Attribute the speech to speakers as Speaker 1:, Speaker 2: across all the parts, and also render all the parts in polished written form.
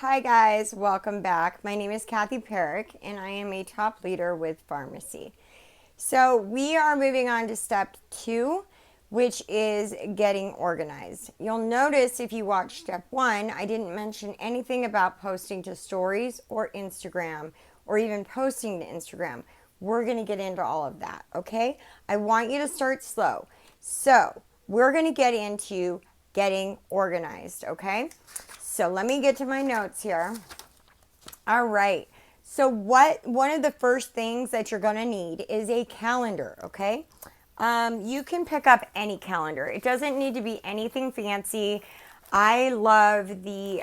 Speaker 1: Hi guys, welcome back. My name is Kathy Perrick and I am a top leader with Farmasi. So we are moving on to step 2, which is getting organized. You'll notice if you watch step 1, I didn't mention anything about posting to stories or Instagram or even posting to Instagram. We're going to get into all of that, okay? I want you to start slow. So we're going to get into getting organized, okay? So let me get to my notes here. All right. So one of the first things that you're going to need is a calendar, okay? You can pick up any calendar. It doesn't need to be anything fancy. I love the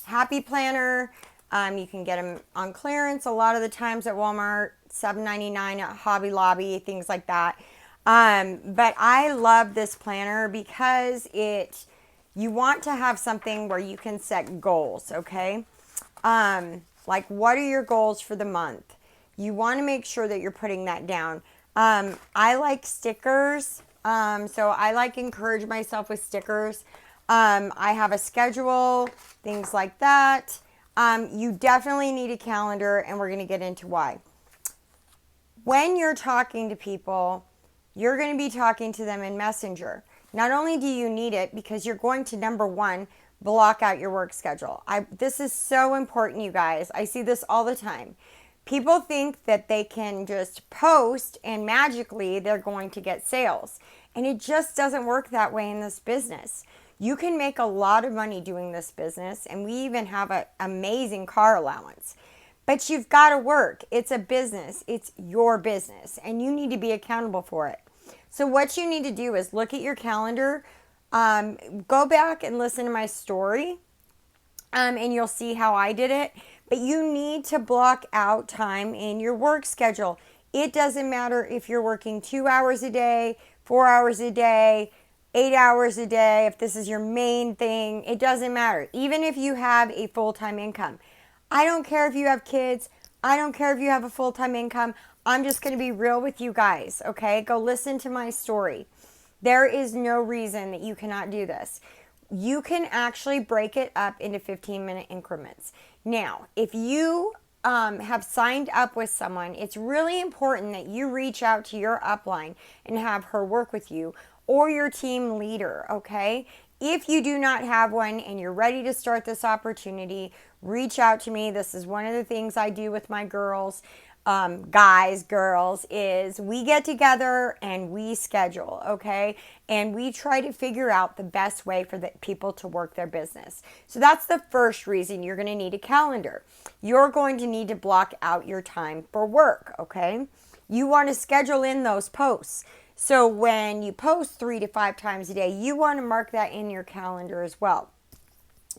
Speaker 1: Happy Planner. You can get them on clearance a lot of the times at Walmart, $7.99 at Hobby Lobby, things like that. But I love this planner because you want to have something where you can set goals, okay? Like what are your goals for the month? You want to make sure that you're putting that down. I like stickers, so I like encourage myself with stickers. I have a schedule, things like that. You definitely need a calendar, and we're going to get into why. When you're talking to people, you're going to be talking to them in Messenger. Not only do you need it because you're going to, number one, block out your work schedule. This is so important, you guys. I see this all the time. People think that they can just post and magically they're going to get sales. And it just doesn't work that way in this business. You can make a lot of money doing this business, and we even have an amazing car allowance. But you've got to work. It's a business. It's your business, and you need to be accountable for it. So what you need to do is look at your calendar, go back and listen to my story, and you'll see how I did it. But you need to block out time in your work schedule. It doesn't matter if you're working 2 hours a day, 4 hours a day, 8 hours a day, if this is your main thing, it doesn't matter. Even if you have a full-time income. I don't care if you have kids. I don't care if you have a full-time income. I'm just going to be real with you guys, okay? Go listen to my story. There is no reason that you cannot do this. You can actually break it up into 15-minute increments. Now, if you have signed up with someone, it's really important that you reach out to your upline and have her work with you or your team leader, okay? If you do not have one and you're ready to start this opportunity, reach out to me. This is one of the things I do with my girls. Guys, girls, is we get together and we schedule, okay? And we try to figure out the best way for the people to work their business. So that's the first reason you're going to need a calendar. You're going to need to block out your time for work, okay? You want to schedule in those posts. So when you post 3 to 5 times a day, you want to mark that in your calendar as well.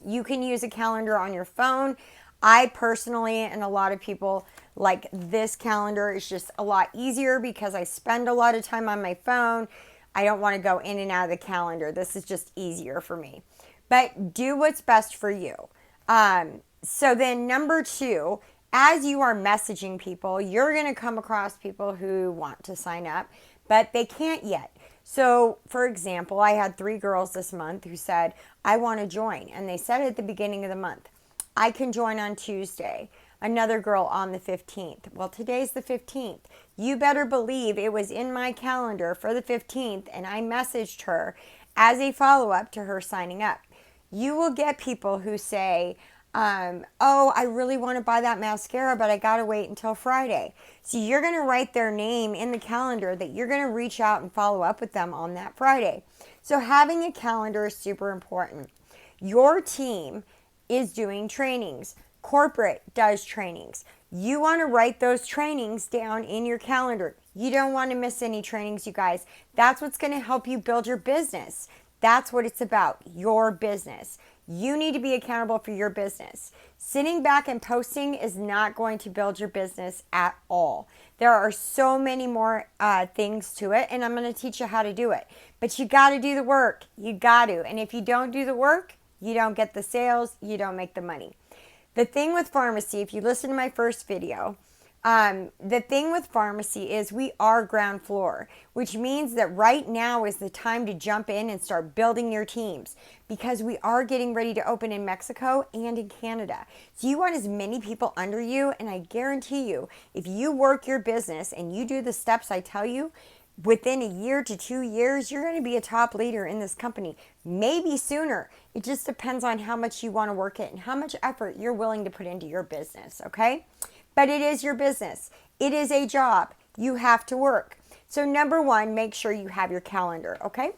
Speaker 1: You can use a calendar on your phone. I personally, and a lot of people, like this calendar is just a lot easier because I spend a lot of time on my phone. I don't want to go in and out of the calendar. This is just easier for me. But do what's best for you. So then number 2, as you are messaging people, you're going to come across people who want to sign up, but they can't yet. So, for example, I had 3 girls this month who said, I want to join. And they said at the beginning of the month, I can join on Tuesday. Another girl on the 15th. Well, today's the 15th. You better believe it was in my calendar for the 15th, and I messaged her as a follow-up to her signing up. You will get people who say, oh, I really want to buy that mascara, but I got to wait until Friday. So you're going to write their name in the calendar that you're going to reach out and follow up with them on that Friday. So having a calendar is super important. Your team is doing trainings. Corporate does trainings. You want to write those trainings down in your calendar. You don't want to miss any trainings, you guys. That's what's going to help you build your business. That's what it's about, your business. You need to be accountable for your business. Sitting back and posting is not going to build your business at all. There are so many more things to it, and I'm going to teach you how to do it. But you got to do the work. You got to. And if you don't do the work, you don't get the sales, you don't make the money. The thing with Farmasi, if you listen to my first video, The thing with Farmasi is we are ground floor, which means that right now is the time to jump in and start building your teams because we are getting ready to open in Mexico and in Canada. So you want as many people under you, and I guarantee you, if you work your business and you do the steps I tell you, within a year to 2 years, you're going to be a top leader in this company. Maybe sooner. It just depends on how much you want to work it and how much effort you're willing to put into your business, okay? But it is your business. It is a job. You have to work. So number one, make sure you have your calendar, okay?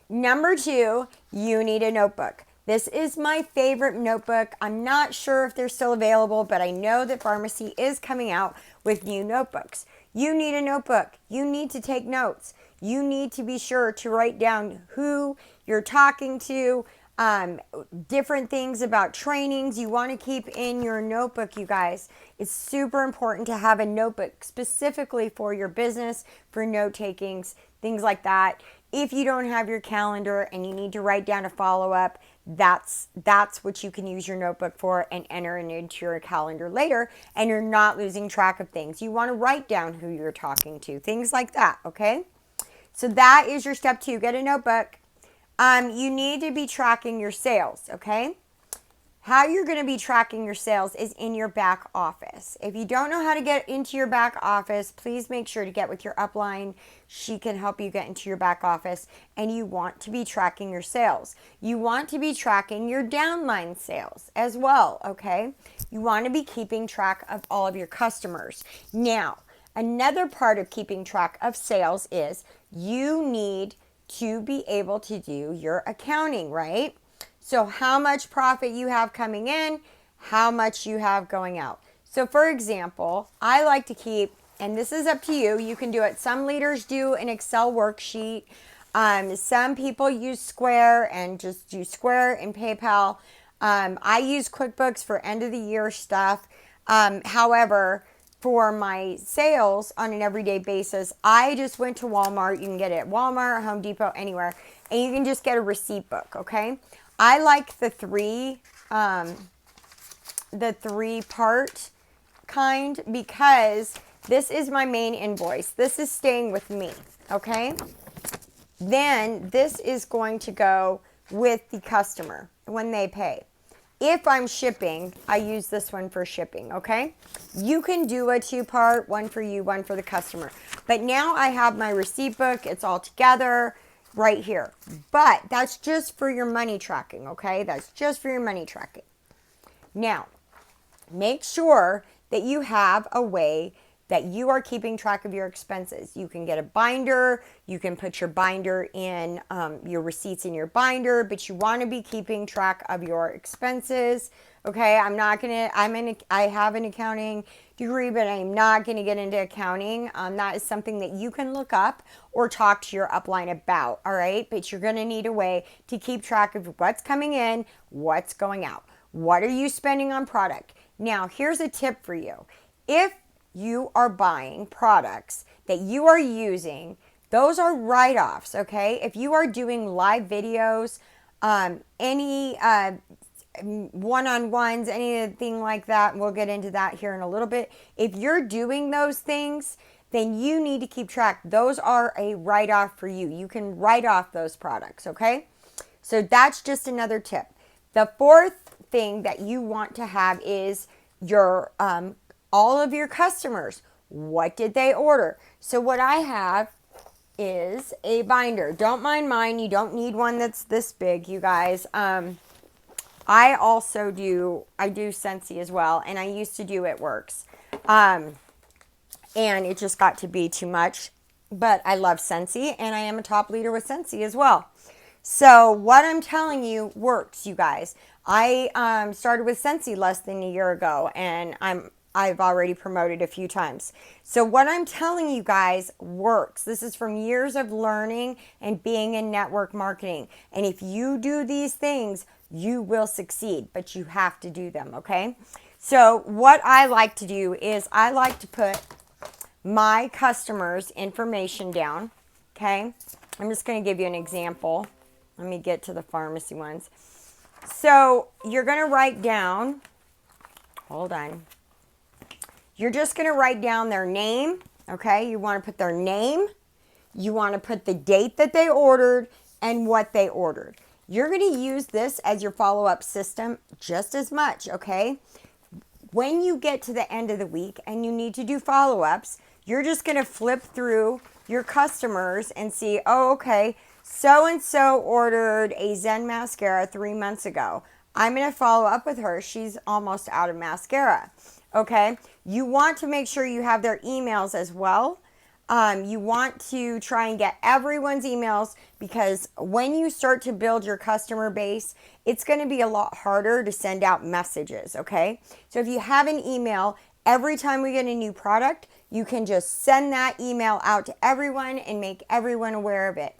Speaker 1: Number two, you need a notebook. This is my favorite notebook. I'm not sure if they're still available, but I know that Farmasi is coming out with new notebooks. You need a notebook. You need to take notes. You need to be sure to write down who you're talking to, different things about trainings you want to keep in your notebook, you guys. It's super important to have a notebook specifically for your business, for note takings, things like that. If you don't have your calendar and you need to write down a follow-up, that's what you can use your notebook for and enter it into your calendar later, and you're not losing track of things. You want to write down who you're talking to, things like that, okay? So that is your step two, get a notebook. You need to be tracking your sales, okay? How you're going to be tracking your sales is in your back office. If you don't know how to get into your back office, please make sure to get with your upline. She can help you get into your back office, and you want to be tracking your sales. You want to be tracking your downline sales as well, okay? You want to be keeping track of all of your customers. Now, another part of keeping track of sales is you need to be able to do your accounting, right? So how much profit you have coming in, how much you have going out. So for example, I like to keep, and this is up to you, you can do it. Some leaders do an Excel worksheet. Some people use Square and just do Square and PayPal. I use QuickBooks for end of the year stuff. However, for my sales on an everyday basis, I just went to Walmart. You can get it at Walmart, Home Depot, anywhere. And you can just get a receipt book, okay? I like the three part kind because this is my main invoice. This is staying with me, okay? Then this is going to go with the customer when they pay. If I'm shipping, I use this one for shipping, okay? You can do a two-part, one for you, one for the customer. But now I have my receipt book. It's all together right here. But that's just for your money tracking, okay? That's just for your money tracking. Now, make sure that you have a way that you are keeping track of your expenses. You can get a binder. You can put your binder in, your receipts in your binder, but you want to be keeping track of your expenses. Okay, I have an accounting degree, but I'm not going to get into accounting. That is something that you can look up or talk to your upline about, all right? But you're going to need a way to keep track of what's coming in, what's going out. What are you spending on product? Now, here's a tip for you. If you are buying products that you are using, those are write-offs, okay? If you are doing live videos, any one-on-ones, anything like that, we'll get into that here in a little bit. If you're doing those things, then you need to keep track. Those are a write-off for you. You can write off those products, okay? So that's just another tip. The fourth thing that you want to have is your all of your customers. What did they order? So what I have is a binder. Don't mind mine. You don't need one that's this big, you guys. I do Sensi as well, and I used to do It Works. And it just got to be too much. But I love Sensi, and I am a top leader with Sensi as well. So what I'm telling you works, you guys. I started with Sensi less than a year ago, and I've already promoted a few times. So what I'm telling you guys works. This is from years of learning and being in network marketing. And if you do these things, you will succeed, but you have to do them, okay? So what I like to do is I like to put my customers' information down, okay? I'm just going to give you an example. Let me get to the Farmasi ones. So you're going to write down, hold on. You're just going to write down their name, okay? You want to put their name. You want to put the date that they ordered and what they ordered. You're going to use this as your follow-up system just as much, okay? When you get to the end of the week and you need to do follow-ups, you're just going to flip through your customers and see, oh, okay, so-and-so ordered a Zen mascara 3 months ago. I'm going to follow up with her. She's almost out of mascara, okay? You want to make sure you have their emails as well. You want to try and get everyone's emails, because when you start to build your customer base, it's going to be a lot harder to send out messages, okay? So if you have an email, every time we get a new product, you can just send that email out to everyone and make everyone aware of it.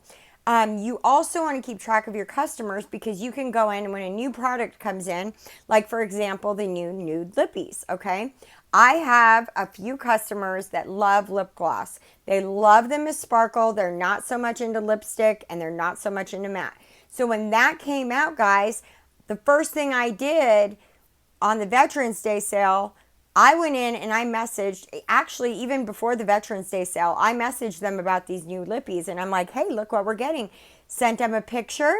Speaker 1: You also want to keep track of your customers, because you can go in and when a new product comes in, like for example, the new nude lippies, okay? I have a few customers that love lip gloss. They love them as sparkle. They're not so much into lipstick and they're not so much into matte. So when that came out, guys, the first thing I did on the Veterans Day sale, I went in and I messaged, actually even before the Veterans Day sale, I messaged them about these new lippies and I'm like, hey, look what we're getting. Sent them a picture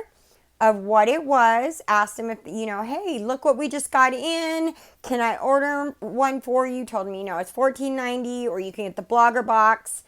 Speaker 1: of what it was, asked them if, hey, look what we just got in. Can I order one for you? Told me, it's $14.90, or you can get the blogger box,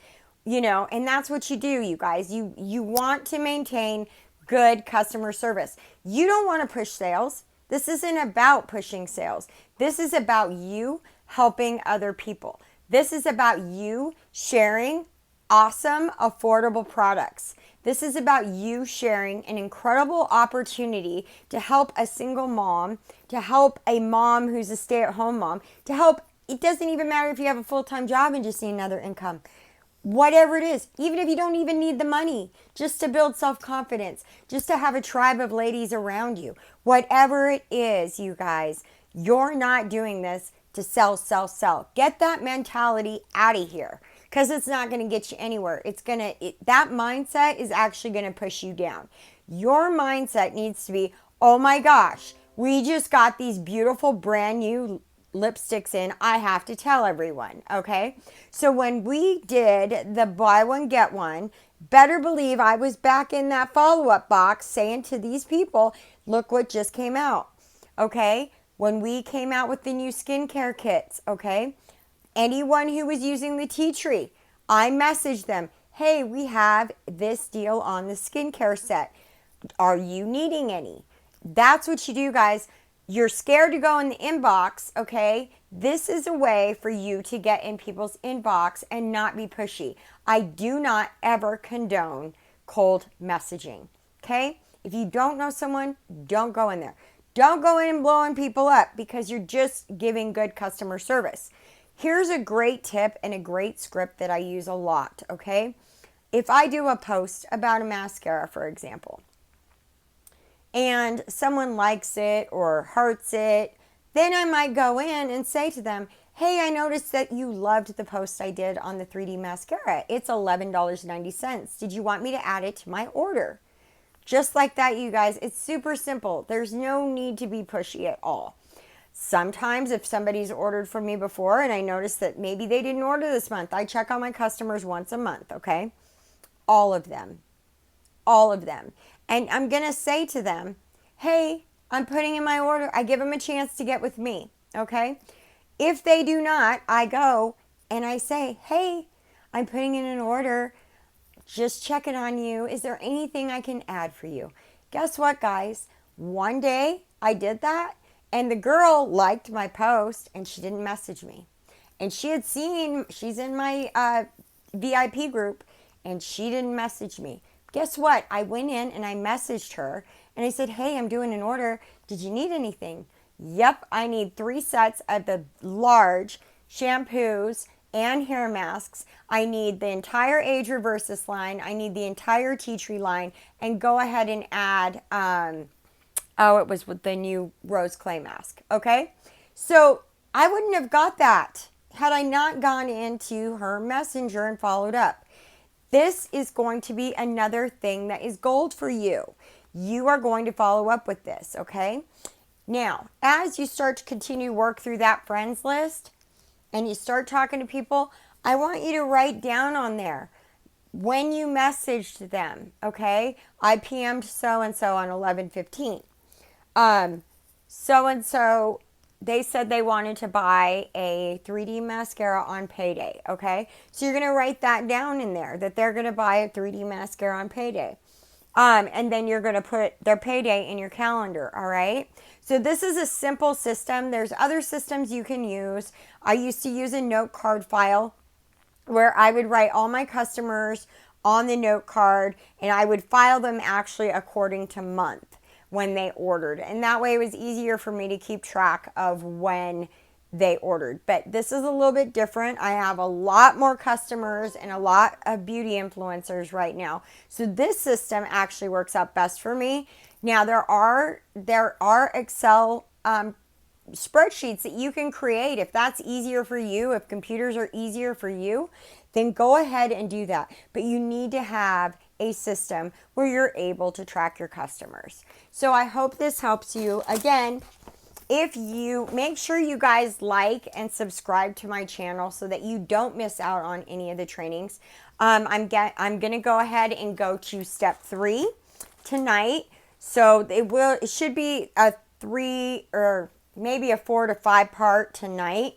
Speaker 1: and that's what you do, you guys. You want to maintain good customer service. You don't want to push sales. This isn't about pushing sales. This is about you helping other people. This is about you sharing awesome, affordable products. This is about you sharing an incredible opportunity to help a single mom, to help a mom who's a stay-at-home mom, to help, it doesn't even matter if you have a full-time job and just need another income. Whatever it is, even if you don't even need the money, just to build self-confidence, just to have a tribe of ladies around you. Whatever it is, you guys, you're not doing this to sell, sell, sell. Get that mentality out of here, because it's not going to get you anywhere. That mindset is actually going to push you down. Your mindset needs to be, oh my gosh, we just got these beautiful brand new lipsticks in. I have to tell everyone, okay? So when we did the buy one, get one, better believe I was back in that follow-up box saying to these people, look what just came out, okay? When we came out with the new skincare kits, okay? Anyone who was using the tea tree, I messaged them, hey, we have this deal on the skincare set. Are you needing any? That's what you do, guys. You're scared to go in the inbox, okay? This is a way for you to get in people's inbox and not be pushy. I do not ever condone cold messaging, okay? If you don't know someone, don't go in there. Don't go in and blowing people up, because you're just giving good customer service. Here's a great tip and a great script that I use a lot, okay? If I do a post about a mascara, for example, and someone likes it or hearts it, then I might go in and say to them, hey, I noticed that you loved the post I did on the 3D mascara. It's $11.90. Did you want me to add it to my order? Just like that, you guys. It's super simple. There's no need to be pushy at all. Sometimes if somebody's ordered from me before and I notice that maybe they didn't order this month, I check on my customers once a month, okay? All of them. All of them. And I'm going to say to them, hey, I'm putting in my order. I give them a chance to get with me, okay? If they do not, I go and I say, hey, I'm putting in an order. Just checking on you. Is there anything I can add for you? Guess what, guys? One day I did that, and the girl liked my post and she didn't message me. And she had seen, she's in my VIP group, and she didn't message me. Guess what? I went in and I messaged her and I said, hey, I'm doing an order. Did you need anything? Yep, I need 3 sets of the large shampoos and hair masks. I need the entire Age Reversus line. I need the entire tea tree line. And go ahead and add, it was with the new rose clay mask. Okay? So I wouldn't have got that had I not gone into her messenger and followed up. This is going to be another thing that is gold for you. You are going to follow up with this, okay? Now, as you start to continue work through that friends list, and you start talking to people, I want you to write down on there when you messaged them, okay? I PM'd so and so on 11/15. So and so, they said they wanted to buy a 3D mascara on payday, okay? So you're going to write that down in there that they're going to buy a 3D mascara on payday. And then you're going to put their payday in your calendar, all right? So this is a simple system. There's other systems you can use. I used to use a note card file where I would write all my customers on the note card, and I would file them actually according to month when they ordered. And that way it was easier for me to keep track of when they ordered. But this is a little bit different. I have a lot more customers and a lot of beauty influencers right now. So this system actually works out best for me. Now there are Excel spreadsheets that you can create. If that's easier for you, if computers are easier for you, then go ahead and do that. But you need to have a system where you're able to track your customers. So I hope this helps you. Again, if you make sure you guys like and subscribe to my channel so that you don't miss out on any of the trainings. I'm going to go ahead and go to step 3 tonight. So it should be a 3 or maybe a 4 to 5 part tonight,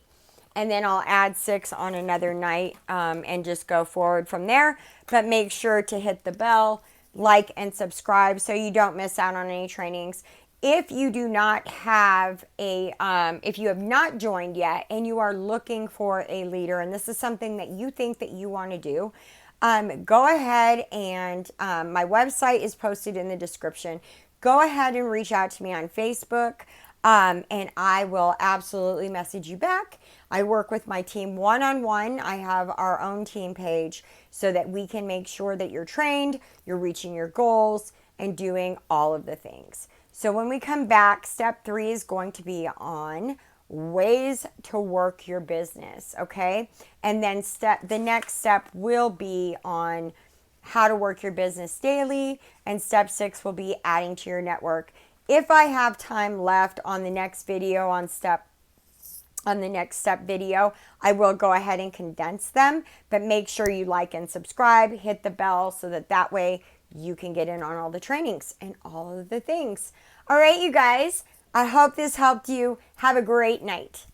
Speaker 1: and then I'll add 6 on another night, and just go forward from there. But make sure to hit the bell, like, and subscribe so you don't miss out on any trainings. If you do not have if you have not joined yet and you are looking for a leader, and this is something that you think that you want to do, go ahead and my website is posted in the description. Go ahead and reach out to me on Facebook, and I will absolutely message you back. I work with my team one-on-one. I have our own team page so that we can make sure that you're trained, you're reaching your goals, and doing all of the things. So when we come back, step 3 is going to be on ways to work your business, okay? And then the next step will be on how to work your business daily, and step 6 will be adding to your network. If I have time left on the next video on the next step video, I will go ahead and condense them, but make sure you like and subscribe, hit the bell so that way you can get in on all the trainings and all of the things. All right, you guys, I hope this helped you. Have a great night.